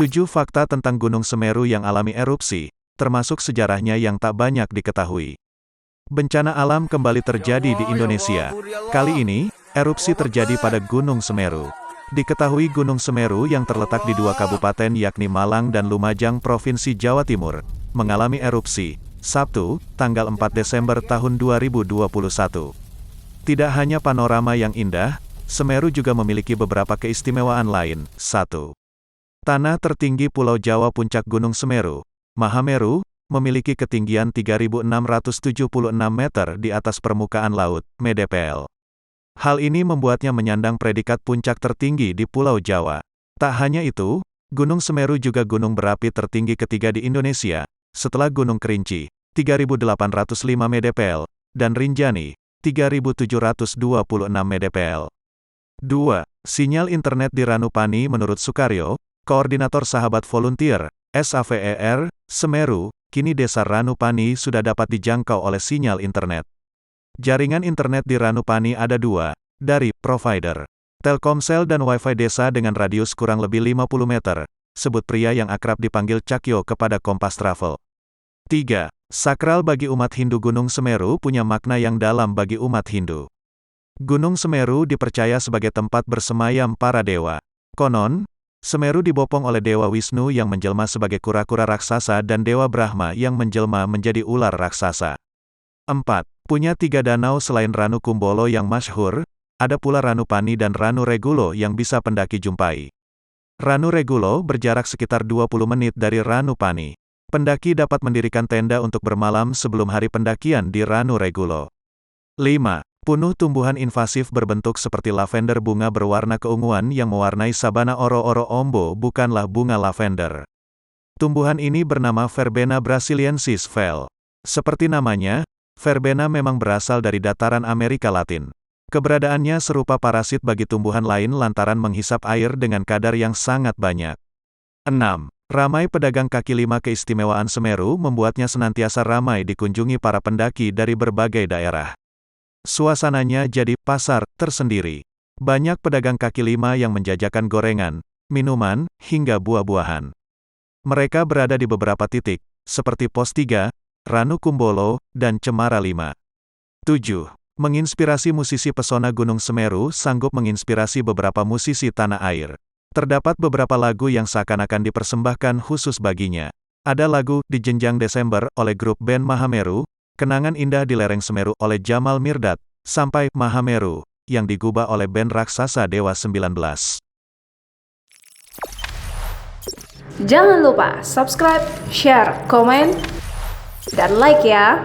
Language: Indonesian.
7 fakta tentang Gunung Semeru yang alami erupsi, termasuk sejarahnya yang tak banyak diketahui. Bencana alam kembali terjadi di Indonesia. Kali ini, erupsi terjadi pada Gunung Semeru. Diketahui Gunung Semeru yang terletak di 2 kabupaten yakni Malang dan Lumajang Provinsi Jawa Timur, mengalami erupsi, Sabtu, tanggal 4 Desember tahun 2021. Tidak hanya panorama yang indah, Semeru juga memiliki beberapa keistimewaan lain. 1. Tanah tertinggi Pulau Jawa. Puncak Gunung Semeru, Mahameru, memiliki ketinggian 3.676 meter di atas permukaan laut, (mdpl). Hal ini membuatnya menyandang predikat puncak tertinggi di Pulau Jawa. Tak hanya itu, Gunung Semeru juga gunung berapi tertinggi ketiga di Indonesia, setelah Gunung Kerinci, 3.805 mdpl, dan Rinjani, 3.726 mdpl. 2. Sinyal internet di Ranupani. Menurut Sukaryo, Koordinator Sahabat Volunteer, SAVER, Semeru, kini desa Ranupani sudah dapat dijangkau oleh sinyal internet. Jaringan internet di Ranupani ada 2, dari provider Telkomsel dan Wi-Fi desa dengan radius kurang lebih 50 meter, sebut pria yang akrab dipanggil Cakyo kepada Kompas Travel. 3. Sakral bagi umat Hindu. Gunung Semeru punya makna yang dalam bagi umat Hindu. Gunung Semeru dipercaya sebagai tempat bersemayam para dewa. Konon, Semeru dibopong oleh Dewa Wisnu yang menjelma sebagai kura-kura raksasa dan Dewa Brahma yang menjelma menjadi ular raksasa. 4. Punya 3 danau selain Ranu Kumbolo yang masyhur, ada pula Ranupani dan Ranu Regulo yang bisa pendaki jumpai. Ranu Regulo berjarak sekitar 20 menit dari Ranupani. Pendaki dapat mendirikan tenda untuk bermalam sebelum hari pendakian di Ranu Regulo. 5. Penuh tumbuhan invasif berbentuk seperti lavender. Bunga berwarna keunguan yang mewarnai sabana Oro-Oro Ombo bukanlah bunga lavender. Tumbuhan ini bernama Verbena brasiliensisVel. Seperti namanya, Verbena memang berasal dari dataran Amerika Latin. Keberadaannya serupa parasit bagi tumbuhan lain lantaran menghisap air dengan kadar yang sangat banyak. 6. Ramai pedagang kaki lima. Keistimewaan Semeru membuatnya senantiasa ramai dikunjungi para pendaki dari berbagai daerah. Suasananya jadi pasar tersendiri. Banyak pedagang kaki lima yang menjajakan gorengan, minuman, hingga buah-buahan. Mereka berada di beberapa titik, seperti Pos 3, Ranu Kumbolo, dan Cemara 5. 7. Menginspirasi musisi. Pesona Gunung Semeru sanggup menginspirasi beberapa musisi tanah air. Terdapat beberapa lagu yang seakan-akan dipersembahkan khusus baginya. Ada lagu Di Jenjang Desember oleh grup band Mahameru, Kenangan Indah di Lereng Semeru oleh Jamal Mirdad, sampai Mahameru, yang digubah oleh band raksasa Dewa 19. Jangan lupa subscribe, share, komen, dan like ya!